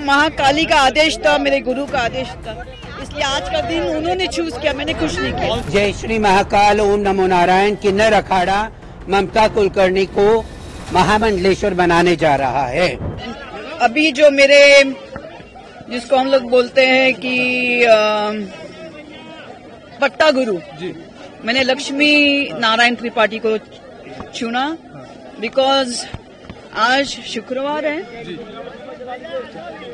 महाकाली का आदेश था, मेरे गुरु का आदेश था, इसलिए आज का दिन उन्होंने चूज किया, मैंने कुछ नहीं किया। जय श्री महाकाल, ओम नमो नारायण। किन्नर अखाड़ा ममता कुलकर्णी को महामंडलेश्वर बनाने जा रहा है। अभी जो मेरे, जिसको हम लोग बोलते हैं कि पट्टा गुरु, मैंने लक्ष्मी नारायण त्रिपाठी को चुना बिकॉज आज शुक्रवार है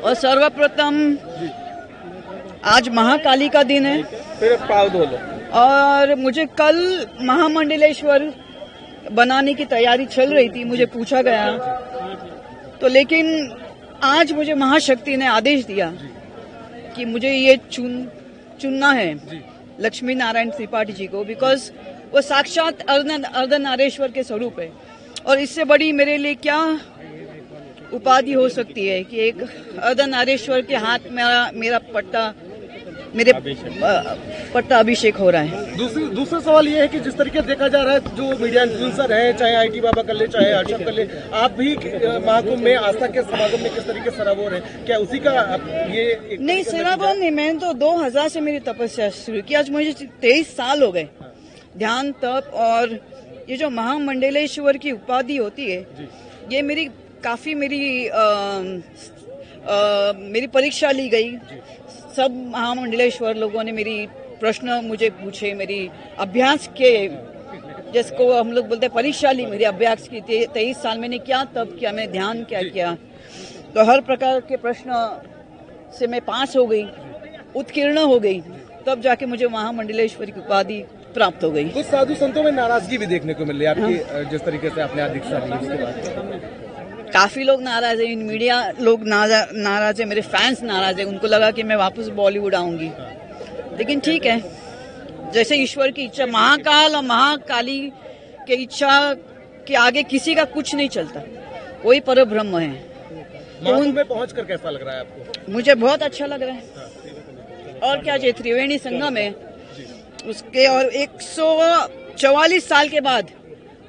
और सर्वप्रथम आज महाकाली का दिन है। फिर पाव धो लो। और मुझे कल महामंडलेश्वर बनाने की तैयारी चल रही थी, मुझे पूछा गया तो, लेकिन आज मुझे महाशक्ति ने आदेश दिया कि मुझे ये चुनना है लक्ष्मी नारायण त्रिपाठी जी को, बिकॉज वो साक्षात अर्धनारेश्वर के स्वरूप है। और इससे बड़ी मेरे लिए क्या उपाधि हो सकती है कि एक अर्धनारेश्वर के हाथ में मेरा पट्टा अभिषेक हो रहा है। दूसरा सवाल ये है कि जिस तरीके देखा जा रहा है, जो मीडिया इन्फ्लुएंसर हैं, चाहे आईटी बाबा कर ले, चाहे हर्षद कर ले, आप भी महाकुंभ में, आस्था के समागम में किस तरीके सराबोर है, क्या उसी का ये नहीं सराबोर नहीं, मैंने तो 2000 से मेरी तपस्या शुरू की। आज मुझे 23 साल हो गए ध्यान, तप, और ये जो महामंडलेश्वर की उपाधि होती है, ये मेरी काफी मेरी परीक्षा ली गई। सब महामंडलेश्वर लोगों ने मेरी प्रश्न मुझे पूछे, मेरी अभ्यास के, जिसको हम लोग बोलते हैं परीक्षा ली, मेरी अभ्यास की। 23 साल मैंने क्या तप किया, मैंने ध्यान क्या किया, तो हर प्रकार के प्रश्न से मैं पास हो गई, उत्कीर्ण हो गई, तब जाके मुझे महामंडलेश्वरी की उपाधि प्राप्त हो गई। कुछ साधु संतों में नाराजगी भी देखने को मिल रही है आपकी, जिस तरीके से आपने दीक्षा ली उसके बाद काफी लोग नाराज है, मीडिया लोग नाराज है, मेरे फैंस नाराज है, उनको लगा कि मैं वापस बॉलीवुड आऊंगी, लेकिन ठीक है, जैसे ईश्वर की इच्छा। महाकाल और महाकाली के इच्छा के आगे किसी का कुछ नहीं चलता, वही परब्रह्म है। महाकुंभ में पहुंचकर कैसा लग रहा है आपको? मुझे बहुत अच्छा लग रहा है। और क्या चाहिए, त्रिवेणी संगम है उसके, और 144 साल के बाद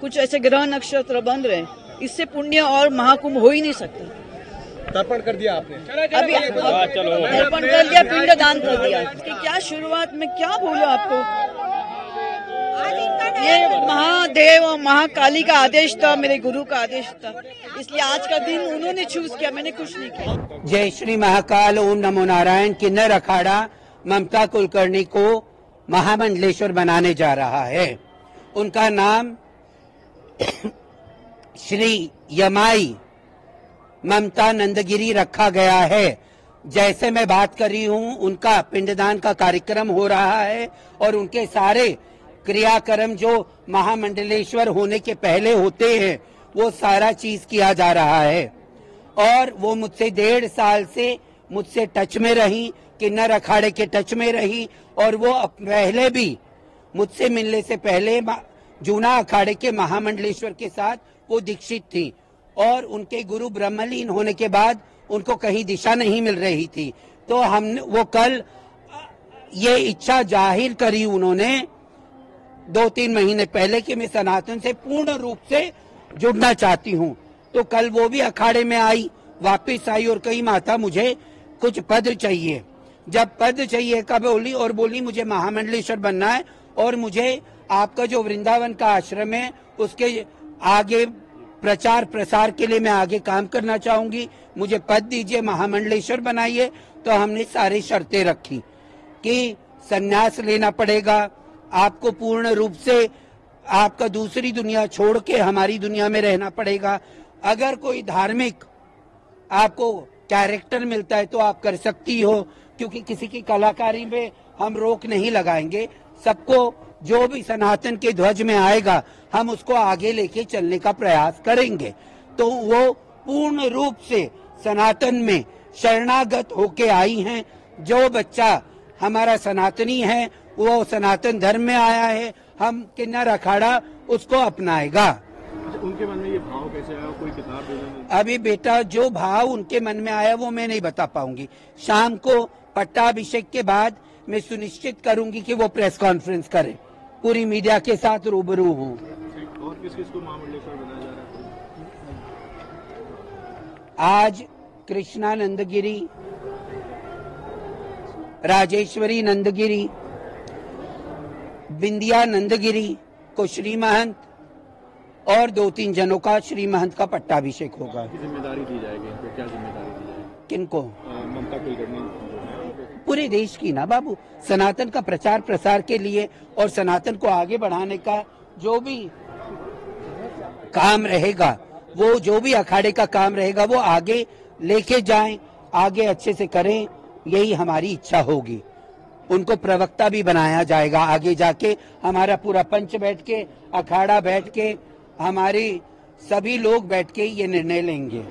कुछ ऐसे ग्रह नक्षत्र बन रहे हैं, इससे पुण्य और महाकुंभ हो ही नहीं सकता। तर्पण कर दिया आपने? अभी तर्पण कर दिया, पिंड दान कर दिया। कि क्या शुरुआत में क्या बोलूं आपको, ये महादेव और महाकाली का आदेश था, मेरे गुरु का आदेश था, इसलिए आज का दिन उन्होंने चूज किया, मैंने कुछ नहीं किया। जय श्री महाकाल, ओम नमो नारायण। किन्नर अखाड़ा ममता कुलकर्णी को महामंडलेश्वर बनाने जा रहा है। उनका नाम श्री यमाई ममता नंदगिरी रखा गया है। जैसे मैं बात कर रही हूँ, उनका पिंडदान का कार्यक्रम हो रहा है और उनके सारे क्रियाक्रम जो महामंडलेश्वर होने के पहले होते हैं, वो सारा चीज किया जा रहा है। और वो मुझसे 1.5 साल से मुझसे टच में रही, किन्नर अखाड़े के टच में रही, और वो पहले भी मुझसे मिलने से पहले जूना अखाड़े के महामंडलेश्वर के साथ वो दीक्षित थी, और उनके गुरु ब्रह्मलीन होने के बाद उनको कहीं दिशा नहीं मिल रही थी। तो हमने वो कल ये इच्छा जाहिर करी उन्होंने 2-3 महीने पहले कि मैं सनातन से पूर्ण रूप से जुड़ना चाहती हूँ। तो कल वो भी अखाड़े में आई, वापिस आई और कही माता मुझे कुछ पद चाहिए। जब पद चाहिए का बोली, और बोली मुझे महामंडलेश्वर बनना है और मुझे आपका जो वृंदावन का आश्रम है उसके आगे प्रचार प्रसार के लिए मैं आगे काम करना चाहूंगी, मुझे पद दीजिए, महामंडलेश्वर बनाइए। तो हमने सारी शर्तें रखी कि संन्यास लेना पड़ेगा आपको, पूर्ण रूप से आपका दूसरी दुनिया छोड़ के हमारी दुनिया में रहना पड़ेगा। अगर कोई धार्मिक आपको कैरेक्टर मिलता है तो आप कर सकती हो, क्योंकि किसी की कलाकारी में हम रोक नहीं लगाएंगे। सबको जो भी सनातन के ध्वज में आएगा हम उसको आगे लेके चलने का प्रयास करेंगे। तो वो पूर्ण रूप से सनातन में शरणागत होके आई हैं। जो बच्चा हमारा सनातनी है वो सनातन धर्म में आया है, हम किन्नर अखाड़ा उसको अपनाएगा। उनके मन में ये भाव कैसे आया, कोई किताब दे दें? अभी बेटा जो भाव उनके मन में आया वो मैं नहीं बता पाऊंगी। शाम को पट्टाभिषेक के बाद मैं सुनिश्चित करूंगी कि वो प्रेस कॉन्फ्रेंस करें, पूरी मीडिया के साथ रूबरू हूँ। और किस किस को महामंडलेश्वर बनाया जा रहा है? आज कृष्णा नंदगिरी, राजेश्वरी नंदगिरी, बिंदिया नंदगिरी को श्री महंत और 2-3 जनों का श्री महंत का पट्टाभिषेक होगा। जिम्मेदारी दी जाएगी इनको, क्या जिम्मेदारी दी जाएगी? किनको? ममता कुलकर्णी। पूरे देश की ना बाबू, सनातन का प्रचार प्रसार के लिए और सनातन को आगे बढ़ाने का जो भी काम रहेगा, वो जो भी अखाड़े का काम रहेगा वो आगे लेके जाएं, आगे अच्छे से करें, यही हमारी इच्छा होगी। उनको प्रवक्ता भी बनाया जाएगा आगे जाके। हमारा पूरा पंच बैठ के, अखाड़ा बैठ के, हमारे सभी लोग बैठ के ये निर्णय लेंगे।